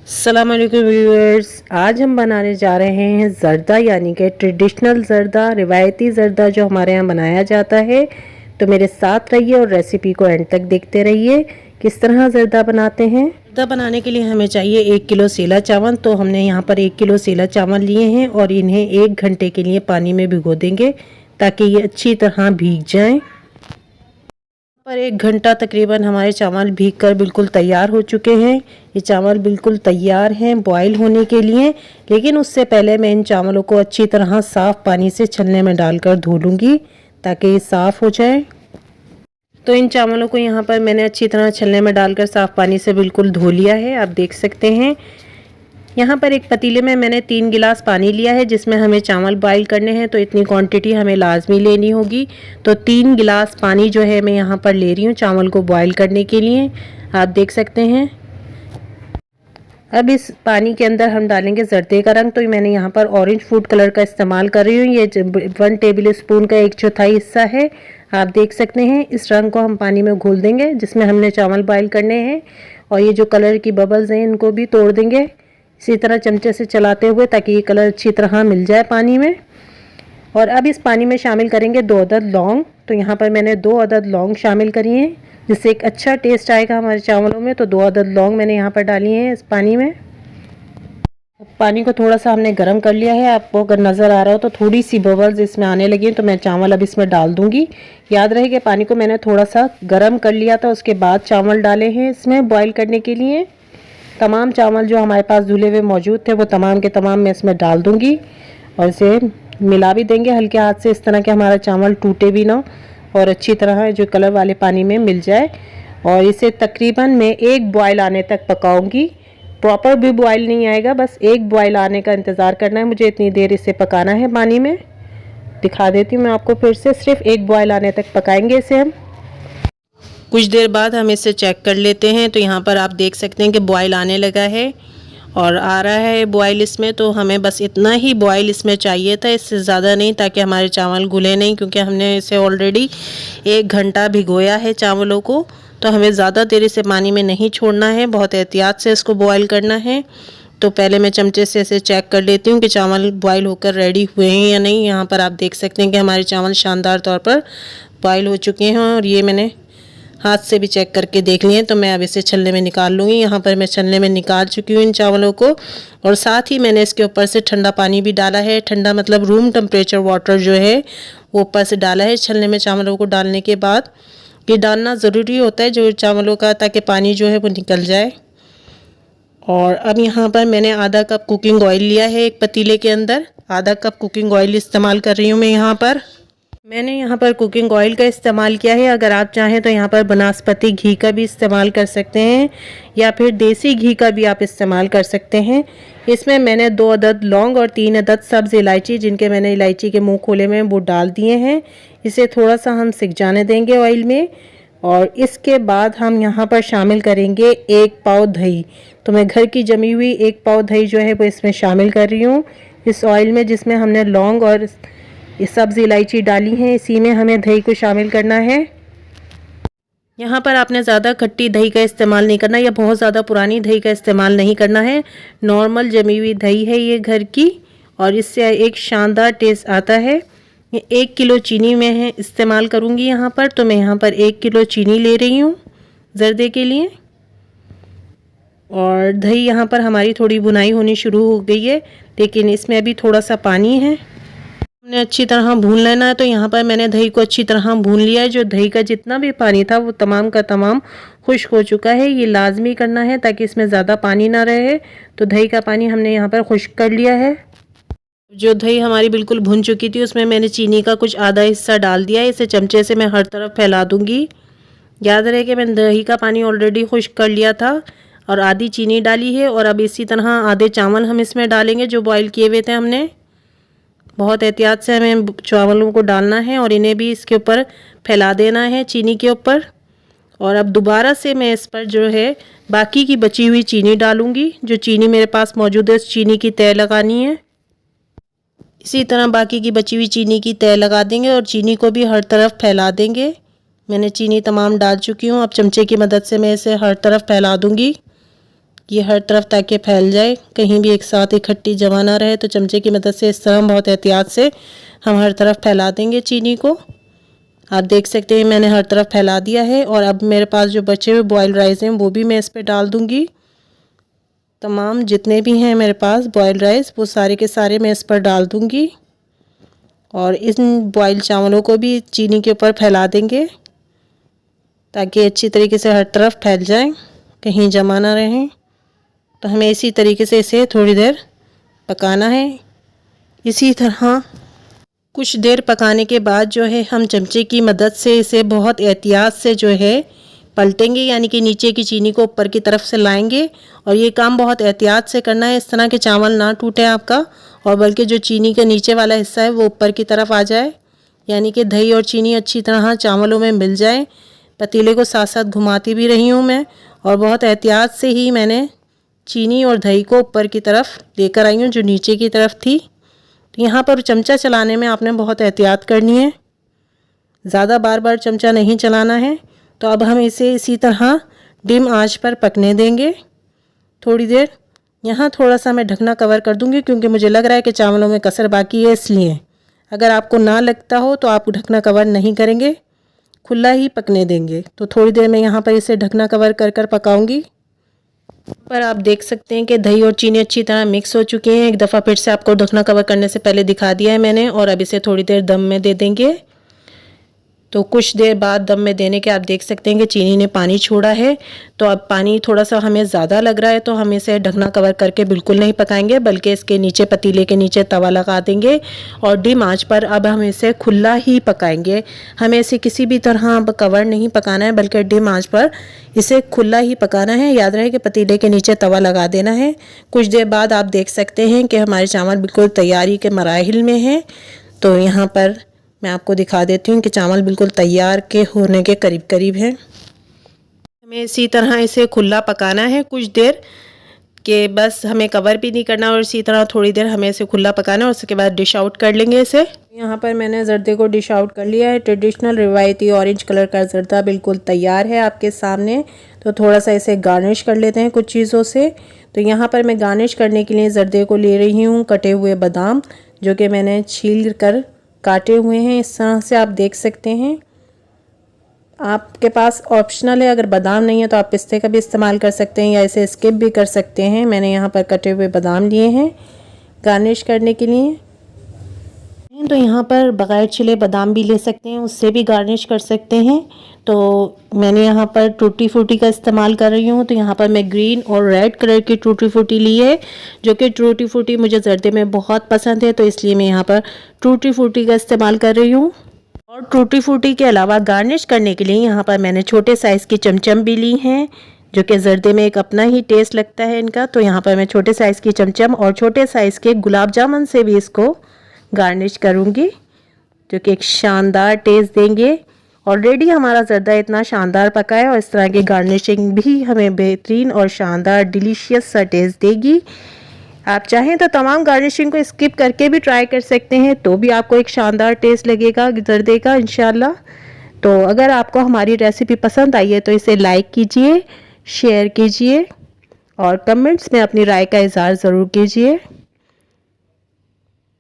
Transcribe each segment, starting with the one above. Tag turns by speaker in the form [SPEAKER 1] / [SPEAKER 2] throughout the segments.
[SPEAKER 1] अस्सलाम वालेकुम व्यूअर्स, आज हम बनाने जा रहे हैं ज़र्दा यानी कि ट्रेडिशनल ज़र्दा, रिवायती ज़र्दा जो हमारे यहाँ बनाया जाता है। तो मेरे साथ रहिए और रेसिपी को एंड तक देखते रहिए किस तरह ज़र्दा बनाते हैं। ज़र्दा बनाने के लिए हमें चाहिए 1 किलो सेला चावल। तो हमने यहाँ पर 1 किलो सेला चावल लिए हैं और इन्हें 1 घंटे के लिए पानी में भिगो देंगे ताकि ये अच्छी तरह भीग जाएँ। पर 1 घंटा तकरीबन हमारे चावल भीग कर बिल्कुल तैयार हो चुके हैं। ये चावल बिल्कुल तैयार हैं बॉईल होने के लिए, लेकिन उससे पहले मैं इन चावलों को अच्छी तरह साफ़ पानी से छलने में डालकर धो लूँगी ताकि ये साफ़ हो जाए। तो इन चावलों को यहाँ पर मैंने अच्छी तरह छलने में डालकर साफ़ पानी से बिल्कुल धो लिया है। आप देख सकते हैं यहाँ पर एक पतीले में मैंने 3 गिलास पानी लिया है जिसमें हमें चावल बॉईल करने हैं। तो इतनी क्वांटिटी हमें लाजमी लेनी होगी। तो 3 गिलास पानी जो है मैं यहाँ पर ले रही हूँ चावल को बॉईल करने के लिए। आप देख सकते हैं। अब इस पानी के अंदर हम डालेंगे ज़र्दे का रंग। तो मैंने यहाँ पर ऑरेंज फूड कलर का इस्तेमाल कर रही हूँ। ये 1 टेबल स्पून का 1/4 हिस्सा है। आप देख सकते हैं। इस रंग को हम पानी में घोल देंगे जिसमें हमने चावल बॉईल करने हैं, और ये जो कलर की बबल्स हैं इनको भी तोड़ देंगे इसी तरह चमचे से चलाते हुए ताकि ये कलर अच्छी तरह मिल जाए पानी में। और अब इस पानी में शामिल करेंगे 2 अदद लौंग। तो यहाँ पर मैंने 2 अदद लौंग शामिल करी हैं जिससे एक अच्छा टेस्ट आएगा हमारे चावलों में। तो 2 अदद लौंग मैंने यहाँ पर डाली हैं इस पानी में। पानी को थोड़ा सा हमने गर्म कर लिया है। आपको अगर नज़र आ रहा हो तो थोड़ी सी बबल्स इसमें आने लगी हैं, तो मैं चावल अब इसमें डाल दूँगी। याद रहे कि पानी को मैंने थोड़ा सा गर्म कर लिया था, उसके बाद चावल डाले हैं इसमें बॉईल करने के लिए। तमाम चावल जो हमारे पास धुले हुए मौजूद थे वो तमाम के तमाम मैं इसमें डाल दूंगी और इसे मिला भी देंगे हल्के हाथ से, इस तरह के हमारा चावल टूटे भी ना और अच्छी तरह जो कलर वाले पानी में मिल जाए। और इसे तकरीबन मैं 1 बॉयल आने तक पकाऊंगी। प्रॉपर भी बॉयल नहीं आएगा, बस 1 बॉयल आने का इंतज़ार करना है मुझे। इतनी देर इसे पकाना है पानी में। दिखा देती हूँ मैं आपको फिर से। सिर्फ 1 बॉयल आने तक पकाएंगे इसे हम। कुछ देर बाद हम इसे चेक कर लेते हैं। तो यहाँ पर आप देख सकते हैं कि बॉयल आने लगा है और आ रहा है बॉयल इसमें। तो हमें बस इतना ही बॉयल इसमें चाहिए था, इससे ज़्यादा नहीं, ताकि हमारे चावल घुले नहीं, क्योंकि हमने इसे ऑलरेडी 1 घंटा भिगोया है चावलों को। तो हमें ज़्यादा देर इसे पानी में नहीं छोड़ना है, बहुत एहतियात से इसको बॉयल करना है। तो पहले मैं चमचे से इसे चेक कर लेती हूँ कि चावल बॉयल होकर रेडी हुए हैं या नहीं। यहाँ पर आप देख सकते हैं कि हमारे चावल शानदार तौर पर बॉयल हो चुके हैं और ये मैंने हाथ से भी चेक करके देख लिए। तो मैं अब इसे छलने में निकाल लूँगी। यहाँ पर मैं छलने में निकाल चुकी हूँ इन चावलों को, और साथ ही मैंने इसके ऊपर से ठंडा पानी भी डाला है। ठंडा मतलब रूम टेम्परेचर वाटर जो है वो ऊपर से डाला है छलने में। चावलों को डालने के बाद ये डालना ज़रूरी होता है जो चावलों का, ताकि पानी जो है वो निकल जाए। और अब यहाँ पर मैंने आधा कप कुकिंग ऑयल लिया है एक पतीले के अंदर। आधा कप कुकिंग ऑयल इस्तेमाल कर रही हूँ मैं यहाँ पर। मैंने यहाँ पर कुकिंग ऑयल का इस्तेमाल किया है। अगर आप चाहें तो यहाँ पर बनास्पति घी का भी इस्तेमाल कर सकते हैं या फिर देसी घी का भी आप इस्तेमाल कर सकते हैं। इसमें मैंने 2 अदद लौंग और 3 अदद सब्ज़ इलायची, जिनके मैंने इलायची के मुंह खोले में, वो डाल दिए हैं। इसे थोड़ा सा हम सिक जाने देंगे ऑयल में। और इसके बाद हम यहाँ पर शामिल करेंगे 1 पाव दही। तो मैं घर की जमी हुई 1 पाव दही जो है वो इसमें शामिल कर रही हूँ इस ऑयल में, जिसमें हमने लौंग और ये सब्ज़ इलायची डाली हैं। इसी में हमें दही को शामिल करना है। यहाँ पर आपने ज़्यादा खट्टी दही का इस्तेमाल नहीं करना या बहुत ज़्यादा पुरानी दही का इस्तेमाल नहीं करना है। नॉर्मल जमी हुई दही है ये घर की, और इससे एक शानदार टेस्ट आता है। ये 1 किलो चीनी में है इस्तेमाल करूँगी यहाँ पर। तो मैं यहाँ पर 1 किलो चीनी ले रही हूँ ज़र्दे के लिए। और दही यहाँ पर हमारी थोड़ी बुनाई होनी शुरू हो गई है, लेकिन इसमें अभी थोड़ा सा पानी है, हमने अच्छी तरह भून लेना है। तो यहाँ पर मैंने दही को अच्छी तरह भून लिया है। जो दही का जितना भी पानी था वो तमाम का तमाम खुश्क हो चुका है। ये लाजमी करना है ताकि इसमें ज़्यादा पानी ना रहे। तो दही का पानी हमने यहाँ पर खुश्क कर लिया है। जो दही हमारी बिल्कुल भुन चुकी थी उसमें मैंने चीनी का कुछ आधा हिस्सा डाल दिया है। इसे चमचे से मैं हर तरफ फैला दूँगी। याद रहे कि मैंने दही का पानी ऑलरेडी खुश्क कर लिया था और आधी चीनी डाली है। और अब इसी तरह आधे चावल हम इसमें डालेंगे जो बॉयल किए हुए थे हमने। बहुत एहतियात से हमें चावलों को डालना है और इन्हें भी इसके ऊपर फैला देना है चीनी के ऊपर। और अब दोबारा से मैं इस पर जो है बाकी की बची हुई चीनी डालूंगी। जो चीनी मेरे पास मौजूद है उस चीनी की तह लगानी है। इसी तरह बाकी की बची हुई चीनी की तह लगा देंगे और चीनी को भी हर तरफ फैला देंगे। मैंने चीनी तमाम डाल चुकी हूँ। अब चमचे की मदद से मैं इसे हर तरफ फैला दूँगी। ये हर तरफ ताकि फैल जाए, कहीं भी एक साथ इकट्ठी जमा ना रहे। तो चमचे की मदद से इस तरह बहुत एहतियात से हम हर तरफ फैला देंगे चीनी को। आप देख सकते हैं मैंने हर तरफ फैला दिया है। और अब मेरे पास जो बचे हुए बॉयल राइस हैं वो भी मैं इस पर डाल दूँगी। तमाम जितने भी हैं मेरे पास बॉयल राइस वो सारे के सारे मैं इस पर डाल दूँगी। और इन बॉयल चावलों को भी चीनी के ऊपर फैला देंगे ताकि अच्छी तरीके से हर तरफ फैल जाए, कहीं जमा ना रहें। तो हमें इसी तरीके से इसे थोड़ी देर पकाना है। इसी तरह कुछ देर पकाने के बाद जो है हम चमचे की मदद से इसे बहुत एहतियात से जो है पलटेंगे, यानी कि नीचे की चीनी को ऊपर की तरफ से लाएंगे। और ये काम बहुत एहतियात से करना है, इस तरह के चावल ना टूटे आपका, और बल्कि जो चीनी का नीचे वाला हिस्सा है वो ऊपर की तरफ आ जाए, यानी कि दही और चीनी अच्छी तरह चावलों में मिल जाए। पतीले को साथ साथ घुमाती भी रही हूँ मैं, और बहुत एहतियात से ही मैंने चीनी और दही को ऊपर की तरफ लेकर आई हूँ जो नीचे की तरफ थी। तो यहाँ पर चमचा चलाने में आपने बहुत एहतियात करनी है, ज़्यादा बार बार चमचा नहीं चलाना है। तो अब हम इसे इसी तरह डिम आंच पर पकने देंगे थोड़ी देर। यहाँ थोड़ा सा मैं ढकना कवर कर दूँगी क्योंकि मुझे लग रहा है कि चावलों में कसर बाकी है, इसलिए अगर आपको ना लगता हो तो आप ढकना कवर नहीं करेंगे, खुला ही पकने देंगे। तो थोड़ी देर में यहाँ पर इसे ढकना कवर कर कर पकाऊंगी। पर आप देख सकते हैं कि दही और चीनी अच्छी तरह मिक्स हो चुके हैं। एक दफ़ा फिर से आपको ढकना कवर करने से पहले दिखा दिया है मैंने। और अब इसे थोड़ी देर दम में दे देंगे। तो कुछ देर बाद दम में देने के आप देख सकते हैं कि चीनी ने पानी छोड़ा है। तो अब पानी थोड़ा सा हमें ज़्यादा लग रहा है, तो हम इसे ढकना कवर करके बिल्कुल नहीं पकाएंगे, बल्कि इसके नीचे पतीले के नीचे तवा लगा देंगे और डिम आंच पर अब हम इसे खुला ही पकाएंगे। हमें इसे किसी भी तरह अब कवर नहीं पकाना है, बल्कि डिम आंच पर इसे खुला ही पकाना है। याद रहे कि पतीले के नीचे तवा लगा देना है। कुछ देर बाद आप देख सकते हैं कि हमारे चावल बिल्कुल तैयारी के मराहिल में हैं। तो यहाँ पर मैं आपको दिखा देती हूँ कि चावल बिल्कुल तैयार के होने के करीब करीब है। हमें इसी तरह इसे खुला पकाना है कुछ देर, कि बस हमें कवर भी नहीं करना, और इसी तरह थोड़ी देर हमें इसे खुला पकाना है। उसके बाद डिश आउट कर लेंगे इसे। यहाँ पर मैंने जर्दे को डिश आउट कर लिया है। ट्रेडिशनल रिवायती ऑरेंज कलर का जर्दा बिल्कुल तैयार है आपके सामने। तो थोड़ा सा इसे गार्निश कर लेते हैं कुछ चीज़ों से। तो यहाँ पर मैं गार्निश करने के लिए जर्दे को ले रही हूँ कटे हुए बादाम, जो कि मैंने छील कर काटे हुए हैं इस तरह से, आप देख सकते हैं। आपके पास ऑप्शनल है, अगर बादाम नहीं है तो आप पिस्ते का भी इस्तेमाल कर सकते हैं या इसे स्किप भी कर सकते हैं। मैंने यहाँ पर कटे हुए बादाम लिए हैं गार्निश करने के लिए। तो यहाँ पर बगैर छिले बादाम भी ले सकते हैं, उससे भी गार्निश कर सकते हैं। तो मैंने यहाँ पर टूटी फ्रूटी का इस्तेमाल कर रही हूँ। तो यहाँ पर मैं ग्रीन और रेड कलर की टूटी फ्रूटी ली है, जो कि टूटी फ्रूटी मुझे जर्दे में बहुत पसंद है, तो इसलिए मैं यहाँ पर टूटी फ्रूटी का इस्तेमाल कर रही हूँ। और टूटी फ्रूटी के अलावा गार्निश करने के लिए यहाँ पर मैंने छोटे साइज़ की चमचम भी ली हैं, जो कि जर्दे में एक अपना ही टेस्ट लगता है इनका। तो यहाँ पर मैं छोटे साइज़ की चमचम और छोटे साइज़ के गुलाब जामुन से भी इसको गार्निश करूँगी, जो कि एक शानदार टेस्ट देंगे। ऑलरेडी हमारा जर्दा इतना शानदार पका है और इस तरह की गार्निशिंग भी हमें बेहतरीन और शानदार डिलीशियस सा टेस्ट देगी। आप चाहें तो तमाम गार्निशिंग को स्किप करके भी ट्राई कर सकते हैं, तो भी आपको एक शानदार टेस्ट लगेगा जर्दे का इंशाल्लाह। तो अगर आपको हमारी रेसिपी पसंद आई है तो इसे लाइक कीजिए, शेयर कीजिए और कमेंट्स में अपनी राय का इज़हार ज़रूर कीजिए।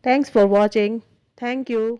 [SPEAKER 1] Thanks for watching. Thank you.